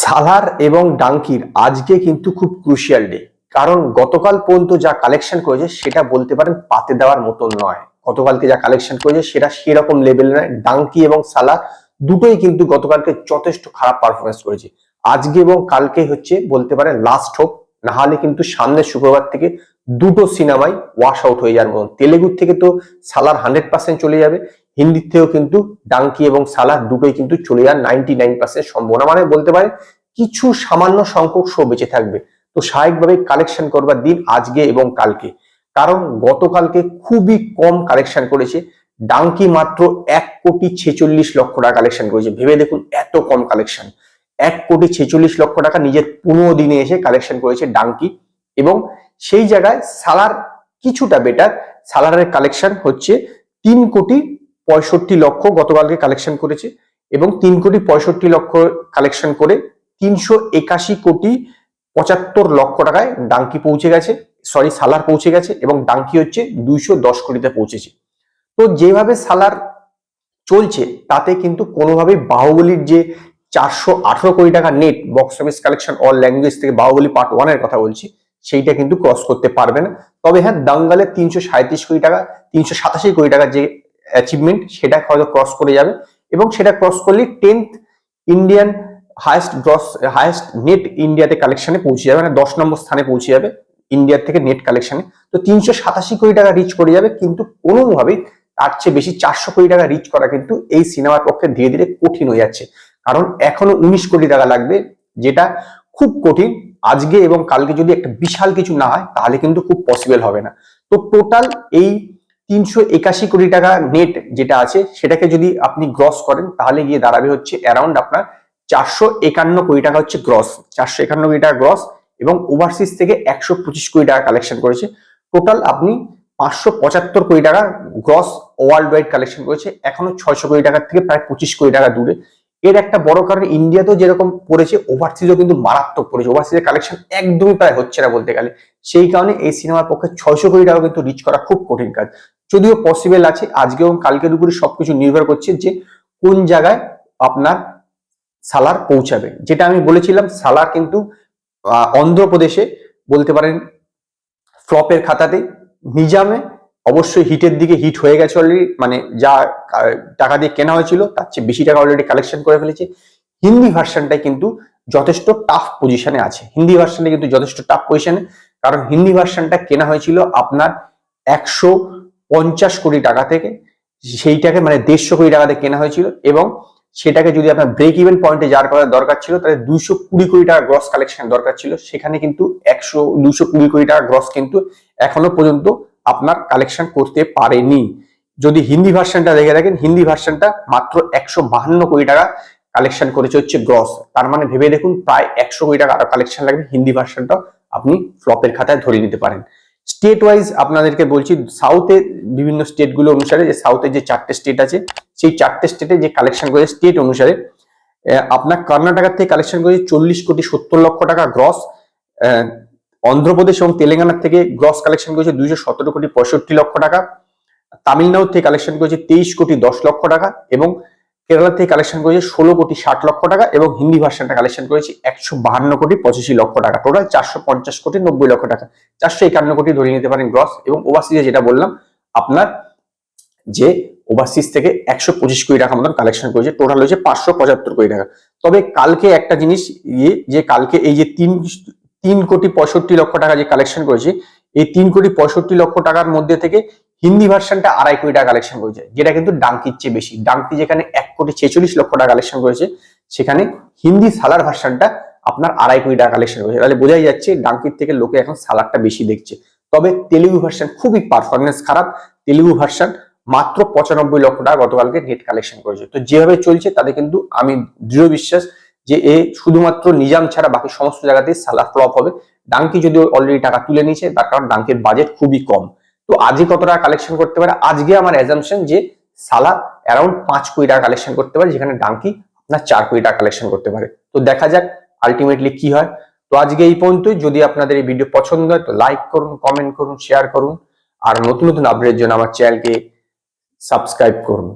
সালার এবং ডাঙ্কির আজকে কিন্তু খুব ক্রুশিয়াল ডে। কারণ গতকাল পর্যন্ত যা কালেকশন করেছে সেটা বলতে পারেন পাতে দেওয়ার মতন নয়। গতকালকে যা কালেকশন করেছে সেটা সেরকম লেভেল নয়। ডাঙ্কি এবং সালার দুটোই কিন্তু গতকালকে যথেষ্ট খারাপ পারফরমেন্স করেছে। আজকে এবং কালকে হচ্ছে বলতে পারেন লাস্ট হোপ, না হলে কিন্তু সামনের শুক্রবার থেকে দুটো সিনেমাই ওয়াশ আউট হয়ে যাওয়ার মতন। তেলেগুর থেকে তো সালার 100% চলে যাবে, হিন্দির থেকেও কিন্তু ডাঙ্কি এবং সালার দুটোই কিন্তু চলে যাওয়ার 99% সম্ভাবনা, মানে বলতে পারে কিছু সামান্য সংখ্যক শো বেঁচে থাকবে। তো স্বাভাবিকভাবে কালেকশন করবার দিন আজকে এবং কালকে, কারণ গতকালকে খুবই কম কালেকশন করেছে। ডাঙ্কি মাত্র 1,46,00,000 টাকা কালেকশন করেছে। ভেবে দেখুন এত কম কালেকশন। 1,46,00,000 টাকা নিজের 15 দিনে এসে কালেকশন করেছে ডাঙ্কি, এবং সেই জায়গায় সালার কিছুটা বেটার। সালারের কালেকশন হচ্ছে 3,65,00,000 গতকালকে কালেকশন করেছে, এবং 3,65,00,000 কালেকশন করে 381,75,00,000 টাকায় ডাঙ্কি পৌঁছে গেছে, সরি সালার পৌঁছে গেছে, এবং ডাঙ্কি হচ্ছে 210 কোটিতে পৌঁছেছে। তো যেভাবে সালার চলছে তাতে কিন্তু কোনোভাবেই বাহুবলীর যে 418 কোটি টাকা net box office collection all language থেকে, বাহুবলী পার্ট 1 এর কথা বলছি, সেইটা কিন্তু ক্রস করতে পারবে না। তবে হ্যাঁ, দাঙ্গালের 337 কোটি টাকা, 387 কোটি টাকার যে অ্যাচিভমেন্ট সেটা হয়তো ক্রস করে যাবে, এবং সেটা ক্রস করলে 10th ইন্ডিয়ান হাইয়েস্ট নেট ইন্ডিয়াতে কালেকশনে পৌঁছে যাবে, মানে 10 নম্বর স্থানে পৌঁছে যাবে ইন্ডিয়ার থেকে নেট কালেকশনে। তো 387 কোটি টাকা রিচ করে যাবে, কিন্তু কোনোভাবেই তার চেয়ে বেশি 400 কোটি টাকা রিচ করা কিন্তু এই সিনেমার পক্ষে ধীরে ধীরে কঠিন হয়ে যাচ্ছে। কারণ এখনো 19 কোটি টাকা লাগবে, যেটা খুব কঠিন। আজকে এবং কালকে যদি একটা বিশাল কিছু না হয় তাহলে কিন্তু খুব পসিবল হবে না। তো টোটাল এই 381 কোটি টাকা নেট যেটা আছে সেটাকে যদি আপনি গ্রস করেন তাহলে গিয়ে দাঁড়াবে হচ্ছে অ্যারাউন্ড আপনার 451 কোটি টাকা হচ্ছে গ্রস, 451 কোটি টাকা গ্রস, এবং ওভারসিজ থেকে 125 কোটি টাকা কালেকশন করেছে। টোটাল আপনি 575 কোটি টাকা গ্রস ওয়ার্ল্ড ওয়াইড কালেকশন করেছে। এখনো 600 কোটি টাকার থেকে প্রায় 25 কোটি টাকা দূরে। এর একটা বড় কারণ ইন্ডিয়াতেও যেরকম পড়েছে, ওভারসিজও কিন্তু মারাত্মক পড়েছে। ওভারসিজের কালেকশন একদমই প্রায় হচ্ছে না বলতে গেলে। সেই কারণে এই সিনেমার পক্ষে 600 কোটি টাকা কিন্তু রিচ করা খুব কঠিন কাজ। যদিও পসিবল আছে, আজকে এবং কালকে দুপুরে সবকিছু নির্ভর করছে যে কোন জায়গায় আপনার সালার পৌঁছাবে। যেটা আমি বলেছিলাম, সালার কিন্তু অন্ধ্রপ্রদেশে বলতে পারেন ফ্লপের খাতাতে, নিজামে অবশ্যই হিটের দিকে হিট হয়ে গেছে অলরেডি, মানে যা টাকা দিয়ে কেনা হয়েছিল তার চেয়ে বেশি টাকা অলরেডি কালেকশন করে ফেলেছে। হিন্দি ভার্সনটাই কিন্তু যথেষ্ট টাফ পজিশনে আছে, হিন্দি ভার্সনটা কিন্তু যথেষ্ট টাফ পজিশনে, কারণ হিন্দি ভার্সনটা কেনা হয়েছিল আপনার 150 কোটি টাকা থেকে, সেইটাকে মানে 150 কোটি টাকাতে কেনা হয়েছিল, এবং সেটাকে যদি আপনার ব্রেক ইভেন পয়েন্টে যাওয়ার করার দরকার ছিল তাহলে 220 কোটি টাকা গ্রস কালেকশন দরকার ছিল। সেখানে কিন্তু 220 কোটি টাকা গ্রস কিন্তু এখনো পর্যন্ত আপনার কালেকশন করতে পারেনি। যদি হিন্দি ভার্সনটা দেখে থাকেন, হিন্দি ভার্সনটা মাত্র 152 কোটি টাকা কালেকশন করেছে হচ্ছে গ্রস। তার মানে ভেবে দেখুন প্রায় 100 কোটি টাকা আরো কালেকশন লাগবে হিন্দি ভার্সনটাও আপনি ফ্লপের খাতায় ধরে নিতে পারেন। স্টেট ওয়াইজ আপনাদেরকে বলছি, সাউথে বিভিন্ন স্টেট গুলো অনুসারে, যে সাউথের যে 4টে স্টেট আছে সেই 4টে স্টেটে যে কালেকশন করেছে স্টেট অনুসারে, আপনার কর্ণাটকের থেকে কালেকশন করেছে 40,70,00,000 টাকা গ্রস, অন্ধ্রপ্রদেশ এবং তেলেঙ্গানার থেকে গ্রস কালেকশন করেছে 217,65,00,000 টাকা, তামিলনাড়ু থেকে কালেকশন করেছে 23,10,00,000 টাকা, এবং কেরালা থেকে কালেকশন করেছে 16,60,00,000 টাকা, এবং হিন্দি ভার্সনটা কালেকশন করেছে 152,85,00,000 টাকা। টোটাল 450,90,00,000 টাকা, 451 কোটি ধরে নিতে পারেন গ্রস। এবং ওভারসিজে যেটা বললাম আপনার, যে ওভারসিজ থেকে 125 কোটি টাকা মতন কালেকশন করেছে, টোটাল হয়েছে 575 কোটি টাকা। তবে কালকে একটা জিনিস যে কালকে এই যে 3,65,00,000 টাকা যে কালেকশন করেছে, এই 3,65,00,000 টাকার মধ্যে থেকে হিন্দি ভার্সনটা 2.5 কোটি টাকা কালেকশন করেছে, যেটা কিন্তু ডাঙ্কির চেয়ে বেশি। ডাঙ্কি যেখানে 1,46,00,000 টাকা কালেকশন করেছে, সেখানে হিন্দি সালার ভার্সনটা আপনার 2.5 কোটি টাকা কালেকশন করেছে। তাহলে বোঝাই যাচ্ছে ডাঙ্কির থেকে লোকে এখন সালারটা বেশি দেখছে। তবে তেলুগু ভার্সন খুবই পারফরমেন্স খারাপ। তেলুগু ভার্সন মাত্র 95,00,000 টাকা গতকালকে নেট কালেকশন করেছে। তো যেভাবে চলছে তাতে কিন্তু আমি দৃঢ় বিশ্বাস যে এ শুধুমাত্র নিজাম ছাড়া বাকি সমস্ত জায়গাতেই সালার ফ্লপ হবে। ডাঙ্কি যদিও অলরেডি টাকা তুলে নিয়েছে, তার কারণ ডাঙ্কির বাজেট খুবই কম। তো আজকে কত টাকা কালেকশন করতে পারে? আজকে আমার অ্যাজাম্পশন যে সালার অ্যারাউন্ড 5 কোটি টাকা কালেকশন করতে পারে, যেখানে ডাঙ্কি আপনার 4 কোটি টাকা কালেকশন করতে পারে। তো দেখা যাক আলটিমেটলি কি হয়। তো আজকে এই পর্যন্তই। যদি আপনাদের এই ভিডিও পছন্দ হয় তো লাইক করুন, কমেন্ট করুন, শেয়ার করুন, আর নতুন নতুন আপডেটের জন্য আমার চ্যানেলকে সাবস্ক্রাইব করুন।